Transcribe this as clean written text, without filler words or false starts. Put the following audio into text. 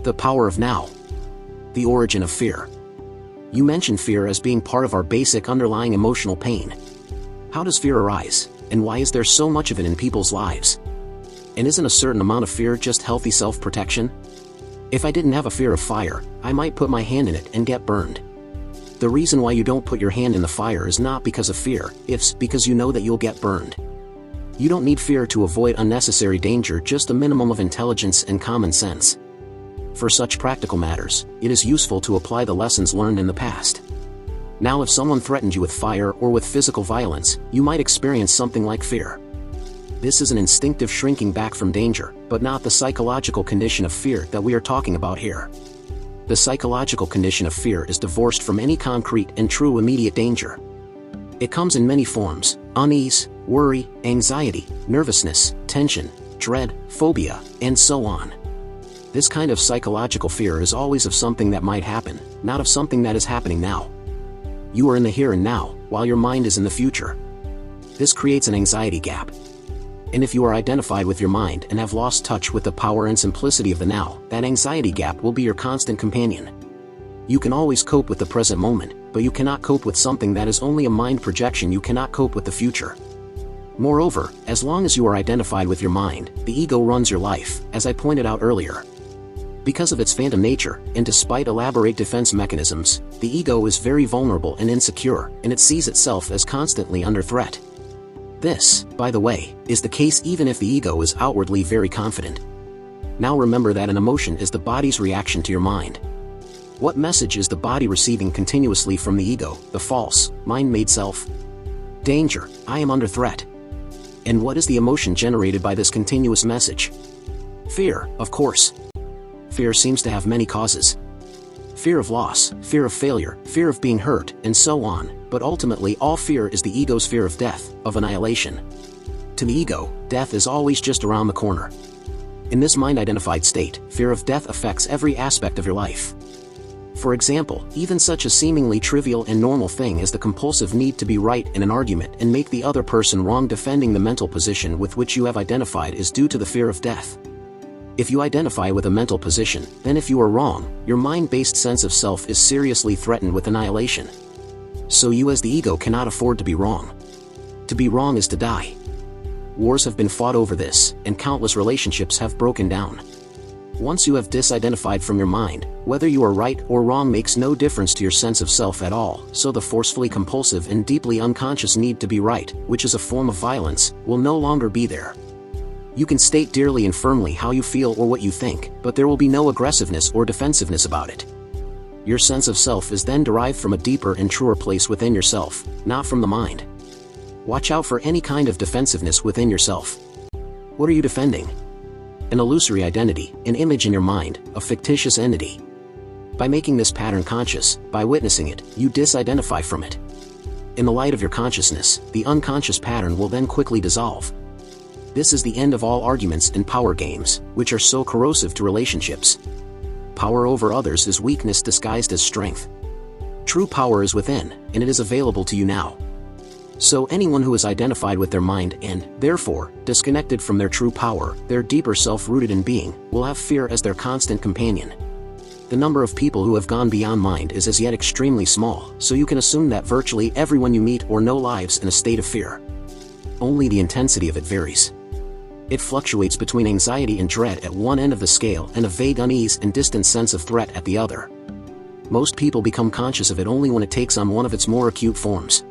The power of now. The origin of fear. You mentioned fear as being part of our basic underlying emotional pain. How does fear arise, and why is there so much of it in people's lives? And isn't a certain amount of fear just healthy self-protection? If I didn't have a fear of fire, I might put my hand in it and get burned. The reason why you don't put your hand in the fire is not because of fear, it's because you know that you'll get burned. You don't need fear to avoid unnecessary danger, just a minimum of intelligence and common sense. For such practical matters, it is useful to apply the lessons learned in the past. Now, if someone threatened you with fire or with physical violence, you might experience something like fear. This is an instinctive shrinking back from danger, but not the psychological condition of fear that we are talking about here. The psychological condition of fear is divorced from any concrete and true immediate danger. It comes in many forms: unease, worry, anxiety, nervousness, tension, dread, phobia, and so on. This kind of psychological fear is always of something that might happen, not of something that is happening now. You are in the here and now, while your mind is in the future. This creates an anxiety gap. And if you are identified with your mind and have lost touch with the power and simplicity of the now, that anxiety gap will be your constant companion. You can always cope with the present moment, but you cannot cope with something that is only a mind projection. You cannot cope with the future. Moreover, as long as you are identified with your mind, the ego runs your life, as I pointed out earlier. Because of its phantom nature, and despite elaborate defense mechanisms, the ego is very vulnerable and insecure, and it sees itself as constantly under threat. This, by the way, is the case even if the ego is outwardly very confident. Now remember that an emotion is the body's reaction to your mind. What message is the body receiving continuously from the ego, the false, mind-made self? Danger, I am under threat. And what is the emotion generated by this continuous message? Fear, of course. Fear seems to have many causes. Fear of loss, fear of failure, fear of being hurt, and so on, but ultimately all fear is the ego's fear of death, of annihilation. To the ego, death is always just around the corner. In this mind-identified state, fear of death affects every aspect of your life. For example, even such a seemingly trivial and normal thing as the compulsive need to be right in an argument and make the other person wrong. Defending the mental position with which you have identified is due to the fear of death. If you identify with a mental position, then if you are wrong, your mind-based sense of self is seriously threatened with annihilation. So you as the ego cannot afford to be wrong. To be wrong is to die. Wars have been fought over this, and countless relationships have broken down. Once you have disidentified from your mind, whether you are right or wrong makes no difference to your sense of self at all, so the forcefully compulsive and deeply unconscious need to be right, which is a form of violence, will no longer be there. You can state dearly and firmly how you feel or what you think, but there will be no aggressiveness or defensiveness about it. Your sense of self is then derived from a deeper and truer place within yourself, not from the mind. Watch out for any kind of defensiveness within yourself. What are you defending? An illusory identity, an image in your mind, a fictitious entity. By making this pattern conscious, by witnessing it, you disidentify from it. In the light of your consciousness, the unconscious pattern will then quickly dissolve. This is the end of all arguments and power games, which are so corrosive to relationships. Power over others is weakness disguised as strength. True power is within, and it is available to you now. So anyone who is identified with their mind and, therefore, disconnected from their true power, their deeper self rooted in being, will have fear as their constant companion. The number of people who have gone beyond mind is as yet extremely small, so you can assume that virtually everyone you meet or know lives in a state of fear. Only the intensity of it varies. It fluctuates between anxiety and dread at one end of the scale and a vague unease and distant sense of threat at the other. Most people become conscious of it only when it takes on one of its more acute forms.